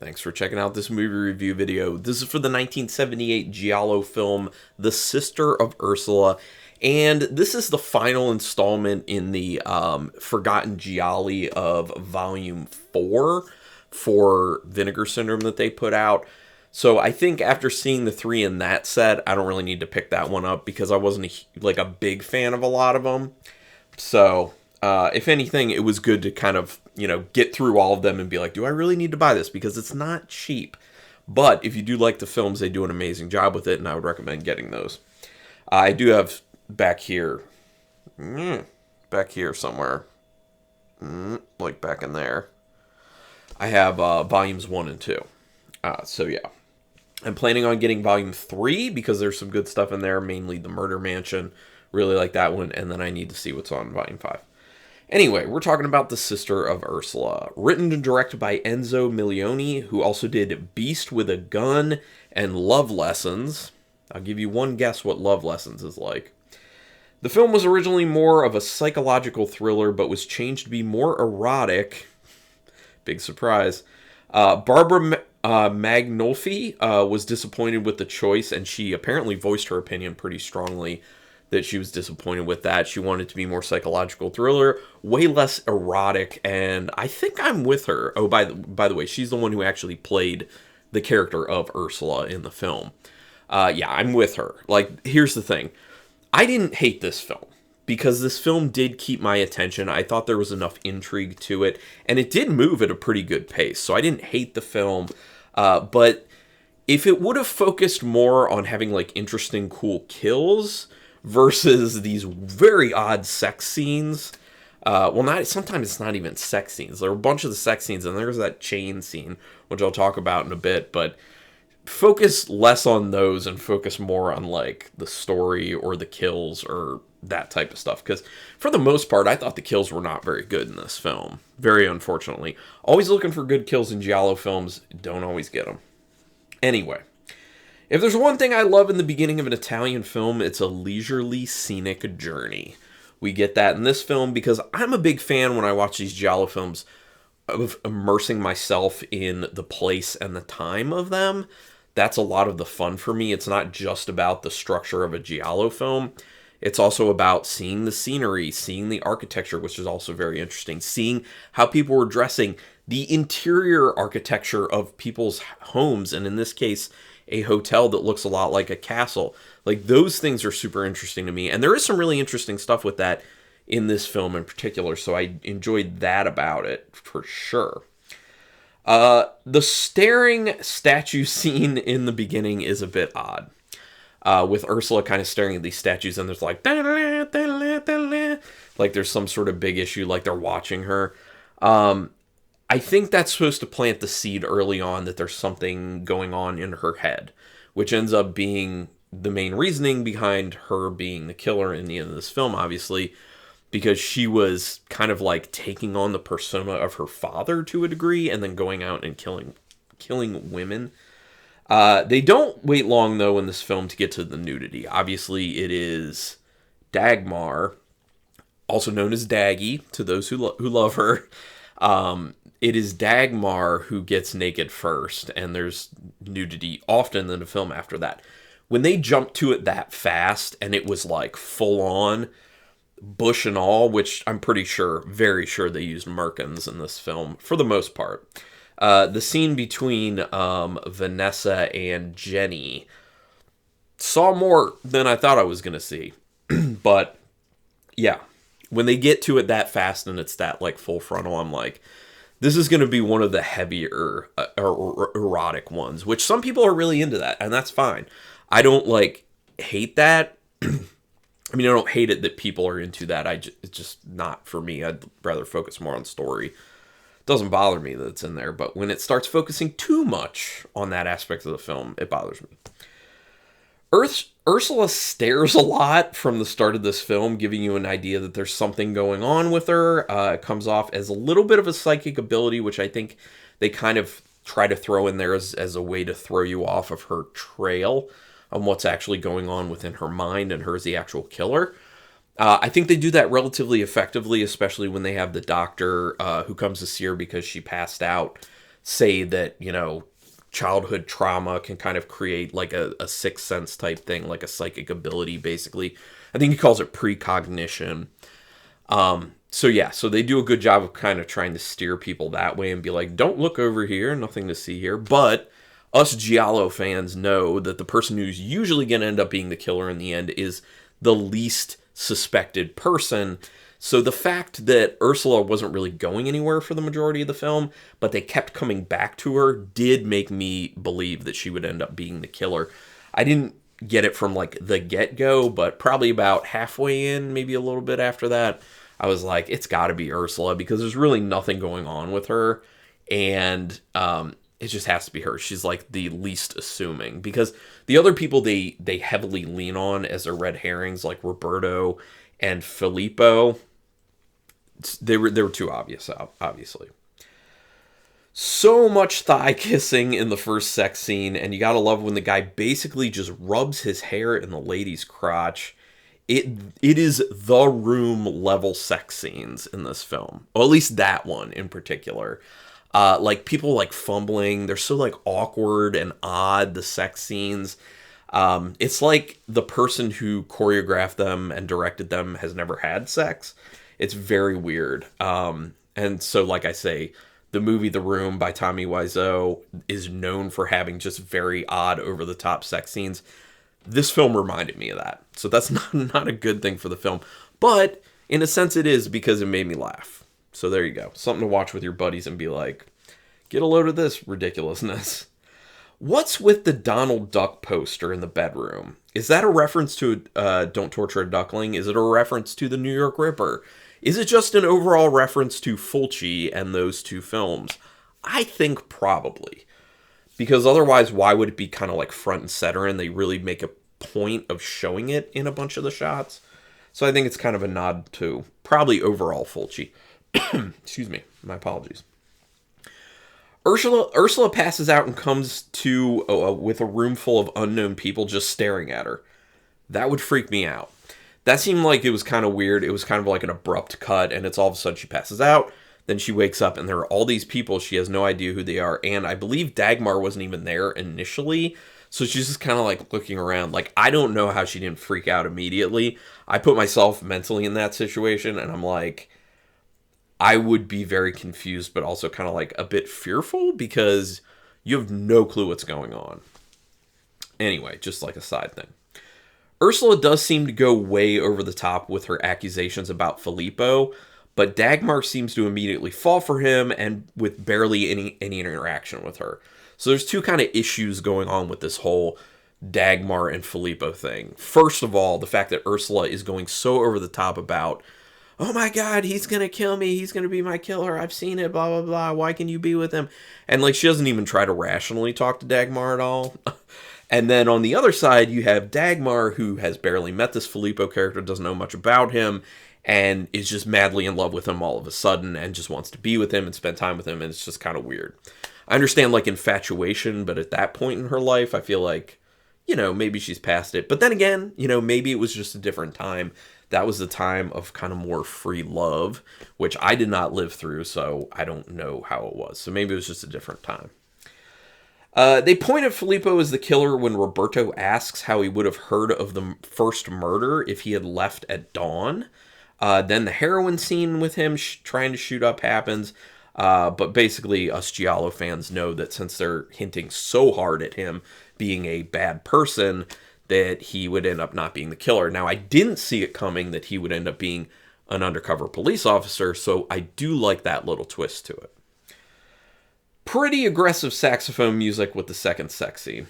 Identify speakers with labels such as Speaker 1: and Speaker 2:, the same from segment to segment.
Speaker 1: Thanks for checking out this movie review video. This is for the 1978 giallo film, The Sister of Ursula, and this is the final installment in the Forgotten Gialli of Volume 4 for Vinegar Syndrome that they put out. So I think after seeing the 3 in that set, I don't really need to pick that one up because I wasn't a big fan of a lot of them. So if anything, it was good to kind of, get through all of them and be like, do I really need to buy this? Because it's not cheap. But if you do like the films, they do an amazing job with it, and I would recommend getting those. I do have back here somewhere, like back in there, I have volumes 1 and 2. So yeah. I'm planning on getting volume 3 because there's some good stuff in there, mainly the Murder Mansion. Really like that one, and then I need to see what's on volume 5. Anyway, we're talking about The Sister of Ursula, written and directed by Enzo Milioni, who also did Beast with a Gun and Love Lessons. I'll give you one guess what Love Lessons is like. The film was originally more of a psychological thriller, but was changed to be more erotic. Big surprise. Barbara Magnolfi was disappointed with the choice, and she apparently voiced her opinion pretty strongly that she was disappointed with that. She wanted it to be more psychological thriller, way less erotic, and I think I'm with her. Oh, by the way, she's the one who actually played the character of Ursula in the film. Yeah, I'm with her. Here's the thing. I didn't hate this film, because this film did keep my attention. I thought there was enough intrigue to it, and it did move at a pretty good pace, so I didn't hate the film, but if it would have focused more on having, interesting, cool kills versus these very odd sex scenes. Sometimes it's not even sex scenes. There are a bunch of the sex scenes, and there's that chain scene, which I'll talk about in a bit, but focus less on those and focus more on, the story or the kills or that type of stuff. Because for the most part, I thought the kills were not very good in this film. Very unfortunately. Always looking for good kills in giallo films. Don't always get them. Anyway. If there's one thing I love in the beginning of an Italian film, it's a leisurely, scenic journey. We get that in this film because I'm a big fan when I watch these giallo films of immersing myself in the place and the time of them. That's a lot of the fun for me. It's not just about the structure of a giallo film. It's also about seeing the scenery, seeing the architecture, which is also very interesting, seeing how people were dressing, the interior architecture of people's homes, and in this case, a hotel that looks a lot like a castle. Those things are super interesting to me. And there is some really interesting stuff with that in this film in particular. So I enjoyed that about it for sure. The staring statue scene in the beginning is a bit odd. With Ursula kind of staring at these statues, and there's there's some sort of big issue, they're watching her. I think that's supposed to plant the seed early on that there's something going on in her head, which ends up being the main reasoning behind her being the killer in the end of this film, obviously, because she was kind of taking on the persona of her father to a degree and then going out and killing women. They don't wait long, though, in this film to get to the nudity. Obviously, it is Dagmar, also known as Daggy, to those who love her. It is Dagmar who gets naked first, and there's nudity often in the film after that. When they jumped to it that fast, and it was full on, bush and all, which I'm very sure they used merkins in this film, for the most part. The scene between Vanessa and Jenny saw more than I thought I was going to see. But, yeah, when they get to it that fast and it's that, full frontal, I'm this is going to be one of the heavier erotic ones, which some people are really into that, and that's fine. I don't, hate that. I don't hate it that people are into that. It's just not for me. I'd rather focus more on story. It doesn't bother me that it's in there, but when it starts focusing too much on that aspect of the film, it bothers me. Ursula stares a lot from the start of this film, giving you an idea that there's something going on with her. It comes off as a little bit of a psychic ability, which I think they kind of try to throw in there as a way to throw you off of her trail on what's actually going on within her mind and her as the actual killer. I think they do that relatively effectively, especially when they have the doctor who comes to see her because she passed out say that, childhood trauma can kind of create like a sixth sense type thing, like a psychic ability, basically. I think he calls it precognition. So yeah, so they do a good job of kind of trying to steer people that way and be like, don't look over here, nothing to see here. But us giallo fans know that the person who's usually going to end up being the killer in the end is the least suspected person. So the fact that Ursula wasn't really going anywhere for the majority of the film, but they kept coming back to her, did make me believe that she would end up being the killer. I didn't get it from like the get-go, but probably about halfway in, maybe a little bit after that, I was like, it's got to be Ursula, because there's really nothing going on with her, and it just has to be her. She's like the least assuming, because the other people they heavily lean on as their red herrings, like Roberto and Filippo, they were too obvious, obviously. So much thigh kissing in the first sex scene, and you gotta love when the guy basically just rubs his hair in the lady's crotch. It is the Room level sex scenes in this film, or at least that one in particular. Like people like fumbling, they're so like awkward and odd, the sex scenes. It's like the person who choreographed them and directed them has never had sex. It's very weird. And so, like I say, the movie The Room by Tommy Wiseau is known for having just very odd, over-the-top sex scenes. This film reminded me of that. So that's not a good thing for the film. But in a sense it is, because it made me laugh. So there you go. Something to watch with your buddies and be like, get a load of this ridiculousness. What's with the Donald Duck poster in the bedroom? Is that a reference to Don't Torture a Duckling? Is it a reference to the New York Ripper? Is it just an overall reference to Fulci and those two films? I think probably. Because otherwise, why would it be kind of like front and center, and they really make a point of showing it in a bunch of the shots? So I think it's kind of a nod to probably overall Fulci. Excuse me, my apologies. Ursula passes out and comes to with a room full of unknown people just staring at her. That would freak me out. That seemed like it was kind of weird. It was kind of like an abrupt cut, and it's all of a sudden she passes out. Then she wakes up, and there are all these people. She has no idea who they are. And I believe Dagmar wasn't even there initially. So she's just kind of like looking around. Like, I don't know how she didn't freak out immediately. I put myself mentally in that situation, and I'm like, I would be very confused, but also kind of like a bit fearful, because you have no clue what's going on. Anyway, just like a side thing. Ursula does seem to go way over the top with her accusations about Filippo, but Dagmar seems to immediately fall for him, and with barely any interaction with her. So there's two kind of issues going on with this whole Dagmar and Filippo thing. First of all, the fact that Ursula is going so over the top about, oh my god, he's gonna kill me, he's gonna be my killer, I've seen it, blah blah blah, why can you be with him? And like, she doesn't even try to rationally talk to Dagmar at all. And then on the other side, you have Dagmar, who has barely met this Filippo character, doesn't know much about him, and is just madly in love with him all of a sudden, and just wants to be with him and spend time with him, and it's just kind of weird. I understand, like, infatuation, but at that point in her life, I feel like, maybe she's past it. But then again, maybe it was just a different time. That was the time of kind of more free love, which I did not live through, so I don't know how it was. So maybe it was just a different time. They point at Filippo as the killer when Roberto asks how he would have heard of the first murder if he had left at dawn. Then the heroin scene with him trying to shoot up happens. But basically, us Giallo fans know that since they're hinting so hard at him being a bad person, that he would end up not being the killer. Now, I didn't see it coming that he would end up being an undercover police officer, so I do like that little twist to it. Pretty aggressive saxophone music with the second sex scene.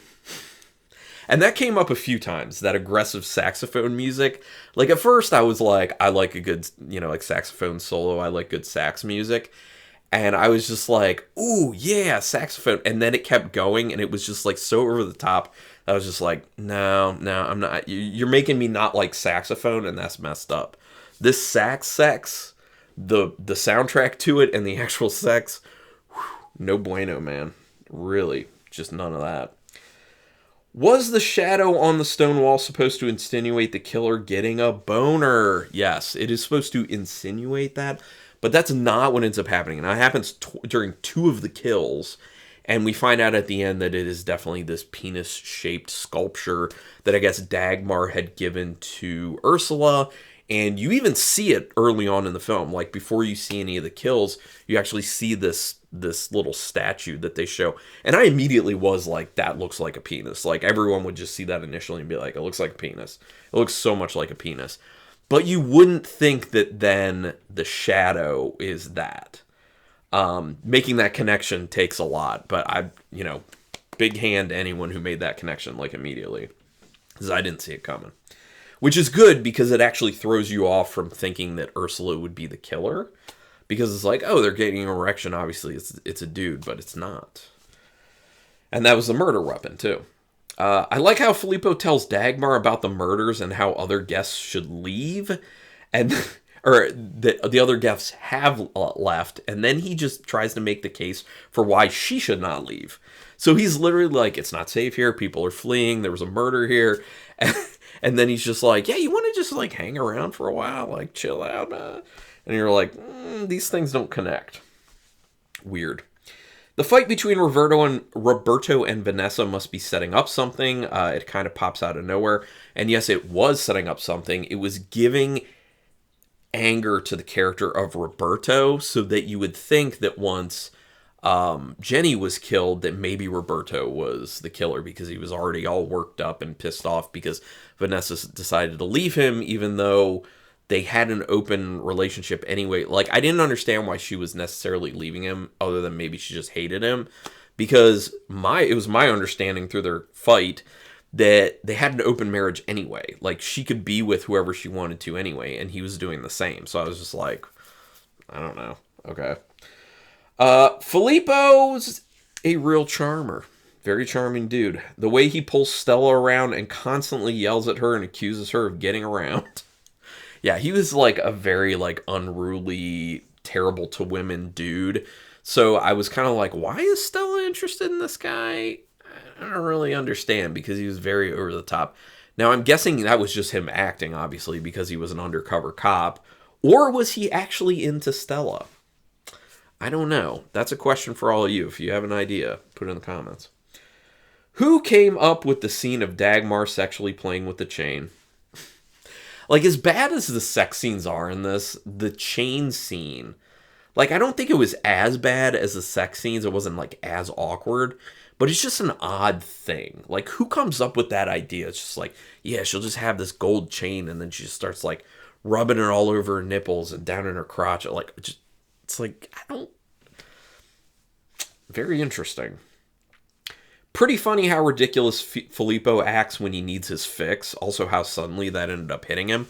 Speaker 1: And that came up a few times, that aggressive saxophone music. Like, at first I was like, I like a good, like saxophone solo. I like good sax music. And I was just like, ooh, yeah, saxophone. And then it kept going, and it was just like so over the top. I was just like, no, I'm not. You're making me not like saxophone, and that's messed up. This sax sex, the soundtrack to it and the actual sex, no bueno, man. Really, just none of that. Was the shadow on the stone wall supposed to insinuate the killer getting a boner? Yes, it is supposed to insinuate that. But that's not what ends up happening. And that happens during 2 of the kills. And we find out at the end that it is definitely this penis-shaped sculpture that I guess Dagmar had given to Ursula. And you even see it early on in the film. Like, before you see any of the kills, you actually see this little statue that they show. And I immediately was like, that looks like a penis. Like, everyone would just see that initially and be like, it looks like a penis. It looks so much like a penis. But you wouldn't think that then the shadow is that. Making that connection takes a lot. But big hand to anyone who made that connection, like, immediately. Because I didn't see it coming. Which is good, because it actually throws you off from thinking that Ursula would be the killer. Because it's like, oh, they're getting an erection. Obviously, it's a dude, but it's not. And that was the murder weapon, too. I like how Filippo tells Dagmar about the murders and how other guests should leave. Or the other guests have left. And then he just tries to make the case for why she should not leave. So he's literally like, it's not safe here. People are fleeing. There was a murder here. And then he's just like, yeah, you want to just, like, hang around for a while? Like, chill out. And you're like, these things don't connect. Weird. The fight between Roberto and Vanessa must be setting up something. It kind of pops out of nowhere. And yes, it was setting up something. It was giving anger to the character of Roberto, so that you would think that once Jenny was killed, that maybe Roberto was the killer, because he was already all worked up and pissed off because Vanessa decided to leave him, even though they had an open relationship anyway. Like, I didn't understand why she was necessarily leaving him, other than maybe she just hated him, because it was my understanding through their fight that they had an open marriage anyway. Like, she could be with whoever she wanted to anyway, and he was doing the same. So I was just like, I don't know. Okay. Filippo's a real charmer. Very charming dude. The way he pulls Stella around and constantly yells at her and accuses her of getting around. Yeah, he was like a very like unruly, terrible to women dude. So I was kind of like, why is Stella interested in this guy? I don't really understand, because he was very over the top. Now, I'm guessing that was just him acting, obviously, because he was an undercover cop. Or was he actually into Stella? I don't know. That's a question for all of you. If you have an idea, put it in the comments. Who came up with the scene of Dagmar sexually playing with the chain? Like, as bad as the sex scenes are in this, the chain scene, like, I don't think it was as bad as the sex scenes. It wasn't, like, as awkward. But it's just an odd thing. Like, who comes up with that idea? It's just like, yeah, she'll just have this gold chain, and then she just starts, like, rubbing it all over her nipples and down in her crotch. Like, it's like, I don't... Very interesting. Pretty funny how ridiculous Filippo acts when he needs his fix. Also, how suddenly that ended up hitting him.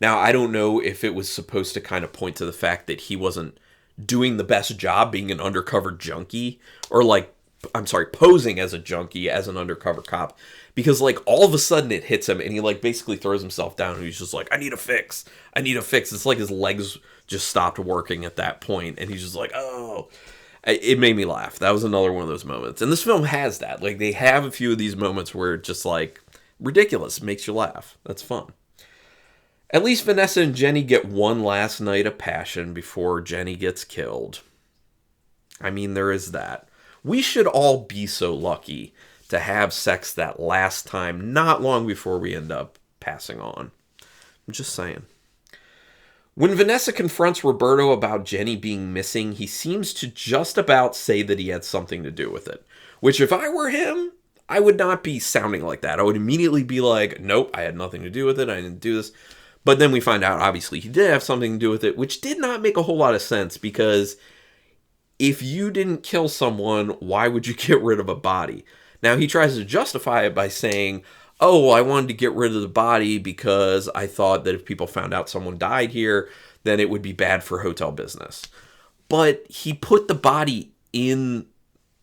Speaker 1: Now, I don't know if it was supposed to kind of point to the fact that he wasn't doing the best job being an undercover junkie. Or, like, I'm sorry, posing as a junkie, as an undercover cop. Because, like, all of a sudden it hits him, and he, like, basically throws himself down, and he's just like, I need a fix. I need a fix. It's like his legs just stopped working at that point, and he's just like, oh... It made me laugh. That was another one of those moments. And this film has that. Like, they have a few of these moments where it's just, like, ridiculous. It makes you laugh. That's fun. At least Vanessa and Jenny get one last night of passion before Jenny gets killed. I mean, there is that. We should all be so lucky to have sex that last time, not long before we end up passing on. I'm just saying. When Vanessa confronts Roberto about Jenny being missing, he seems to just about say that he had something to do with it. Which, if I were him, I would not be sounding like that. I would immediately be like, nope, I had nothing to do with it, I didn't do this. But then we find out, obviously, he did have something to do with it, which did not make a whole lot of sense, because if you didn't kill someone, why would you get rid of a body? Now, he tries to justify it by saying, oh, I wanted to get rid of the body because I thought that if people found out someone died here, then it would be bad for hotel business. But he put the body in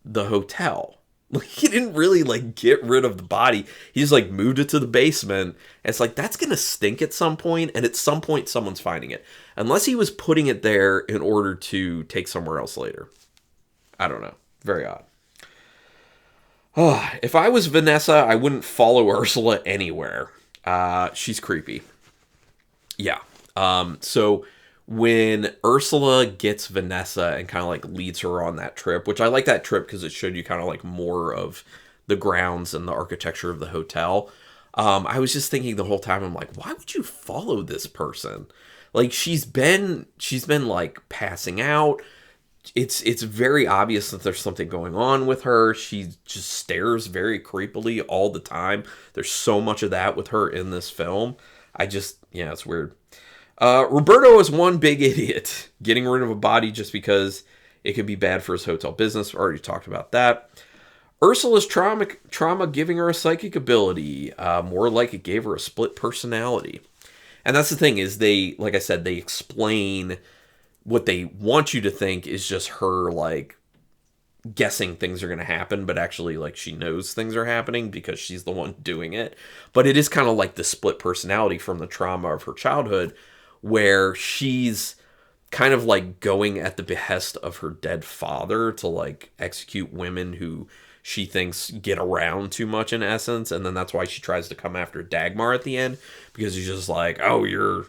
Speaker 1: the hotel. Like, he didn't really, like, get rid of the body. He just, like, moved it to the basement. And it's like, that's going to stink at some point, and at some point someone's finding it. Unless he was putting it there in order to take somewhere else later. I don't know. Very odd. If I was Vanessa, I wouldn't follow Ursula anywhere. She's creepy. Yeah. So when Ursula gets Vanessa and kind of like leads her on that trip, which I like that trip because it showed you kind of like more of the grounds and the architecture of the hotel. I was just thinking the whole time, I'm like, why would you follow this person? Like she's been like passing out. It's very obvious that there's something going on with her. She just stares very creepily all the time. There's so much of that with her in this film. Yeah, it's weird. Roberto is one big idiot, getting rid of a body just because it could be bad for his hotel business. We already talked about that. Ursula's trauma giving her a psychic ability, more like it gave her a split personality. And that's the thing is like I said, they explain what they want you to think is just her like guessing things are going to happen, but actually like she knows things are happening because she's the one doing it. But it is kind of like the split personality from the trauma of her childhood, where she's kind of like going at the behest of her dead father to like execute women who she thinks get around too much in essence. And then that's why she tries to come after Dagmar at the end, because he's just like, oh, you're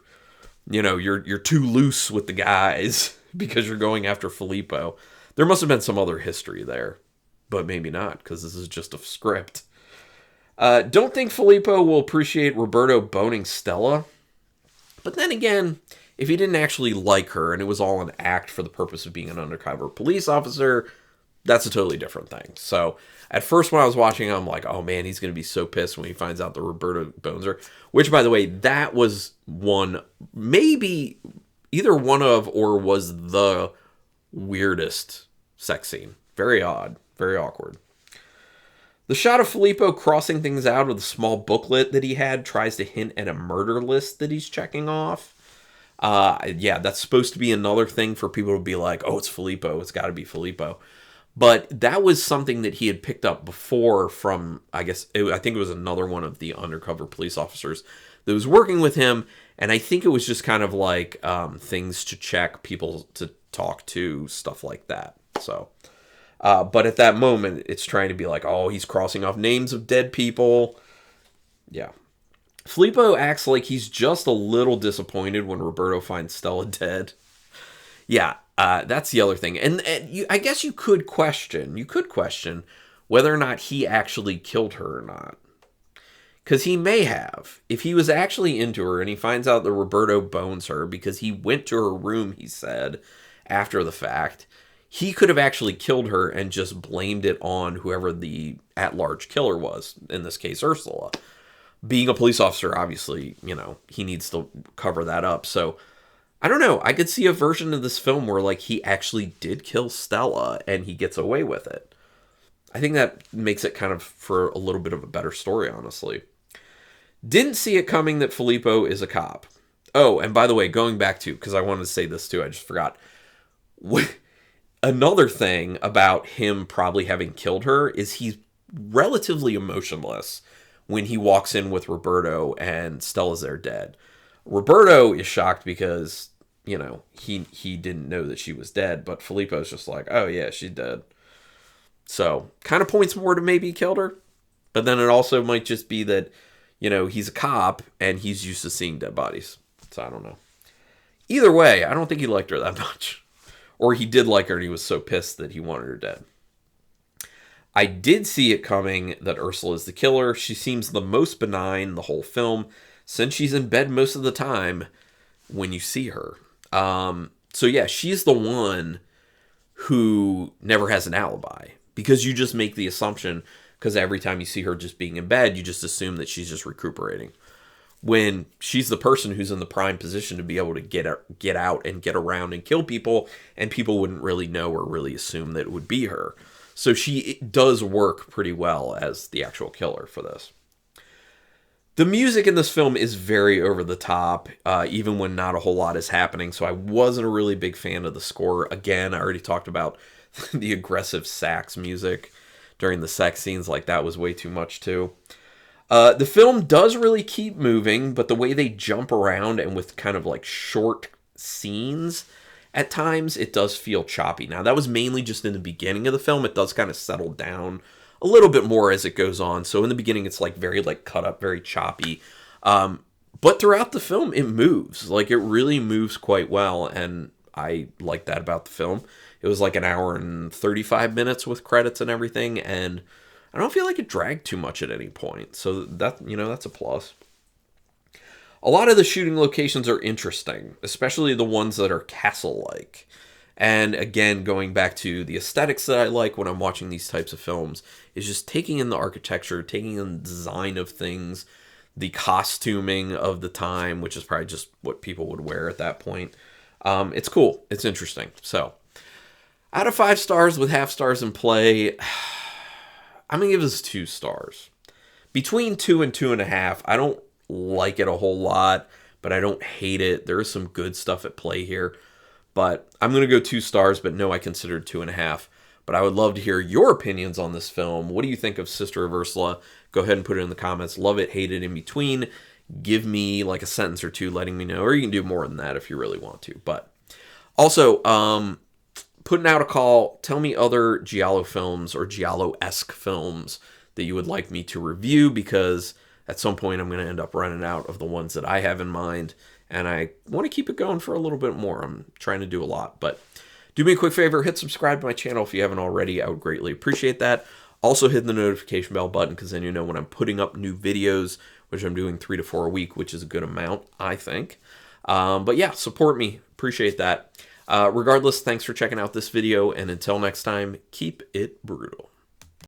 Speaker 1: too loose with the guys because you're going after Filippo. There must have been some other history there, but maybe not, because this is just a script. Don't think Filippo will appreciate Roberto boning Stella. But then again, if he didn't actually like her and it was all an act for the purpose of being an undercover police officer, that's a totally different thing. So at first when I was watching, I'm like, oh man, he's going to be so pissed when he finds out that Roberto bones her. Which, by the way, that was maybe either one of or was the weirdest sex scene. Very odd. Very awkward. The shot of Filippo crossing things out with a small booklet that he had tries to hint at a murder list that he's checking off. Yeah, that's supposed to be another thing for people to be like, oh, it's Filippo. It's got to be Filippo. But that was something that he had picked up before from, I think it was another one of the undercover police officers that was working with him. And I think it was just kind of like things to check, people to talk to, stuff like that. So, but at that moment, it's trying to be like, oh, he's crossing off names of dead people. Yeah. Filippo acts like he's just a little disappointed when Roberto finds Stella dead. Yeah, that's the other thing. And I guess you could question whether or not he actually killed her or not. Because he may have. If he was actually into her and he finds out that Roberto bones her because he went to her room, he said, after the fact, he could have actually killed her and just blamed it on whoever the at-large killer was, in this case, Ursula. Being a police officer, obviously, he needs to cover that up. So, I don't know. I could see a version of this film where, like, he actually did kill Stella and he gets away with it. I think that makes it kind of for a little bit of a better story, honestly. Didn't see it coming that Filippo is a cop. Oh, and by the way, going back to, because I wanted to say this too, I just forgot. Another thing about him probably having killed her is he's relatively emotionless when he walks in with Roberto and Stella's there dead. Roberto is shocked because, he didn't know that she was dead, but Filippo's just like, oh yeah, she's dead. So, kind of points more to maybe he killed her, but then it also might just be that, he's a cop and he's used to seeing dead bodies. So, I don't know. Either way, I don't think he liked her that much. Or he did like her and he was so pissed that he wanted her dead. I did see it coming that Ursula is the killer. She seems the most benign the whole film, since she's in bed most of the time when you see her. So yeah, she's the one who never has an alibi. Because you just make the assumption, because every time you see her just being in bed, you just assume that she's just recuperating. When she's the person who's in the prime position to be able to get out and get around and kill people, and people wouldn't really know or really assume that it would be her. So she does work pretty well as the actual killer for this. The music in this film is very over the top, even when not a whole lot is happening. So I wasn't a really big fan of the score. Again, I already talked about the aggressive sax music during the sex scenes. Like, that was way too much too. The film does really keep moving, but the way they jump around and with kind of like short scenes, at times it does feel choppy. Now, that was mainly just in the beginning of the film. It does kind of settle down a little bit more as it goes on. So in the beginning, it's like very like cut up, very choppy. But throughout the film, it moves. Like, it really moves quite well, and I like that about the film. It was like an hour and 35 minutes with credits and everything, and I don't feel like it dragged too much at any point. So that, that's a plus. A lot of the shooting locations are interesting, especially the ones that are castle-like. And again, going back to the aesthetics that I like when I'm watching these types of films, is just taking in the architecture, taking in the design of things, the costuming of the time, which is probably just what people would wear at that point. It's cool. It's interesting. So, out of 5 stars with half stars in play, I'm going to give this 2 stars. Between 2 and 2.5, I don't like it a whole lot, but I don't hate it. There is some good stuff at play here. But I'm going to go 2 stars, but no, I consider it 2.5. But I would love to hear your opinions on this film. What do you think of Sister of Ursula? Go ahead and put it in the comments. Love it, hate it, in between. Give me like a sentence or two letting me know. Or you can do more than that if you really want to. But also, putting out a call. Tell me other giallo films or giallo-esque films that you would like me to review, because at some point I'm going to end up running out of the ones that I have in mind. And I want to keep it going for a little bit more. I'm trying to do a lot. But do me a quick favor. Hit subscribe to my channel if you haven't already. I would greatly appreciate that. Also hit the notification bell button, because then you know when I'm putting up new videos, which I'm doing 3 to 4 a week, which is a good amount, I think. But yeah, support me. Appreciate that. Regardless, thanks for checking out this video. And until next time, keep it brutal.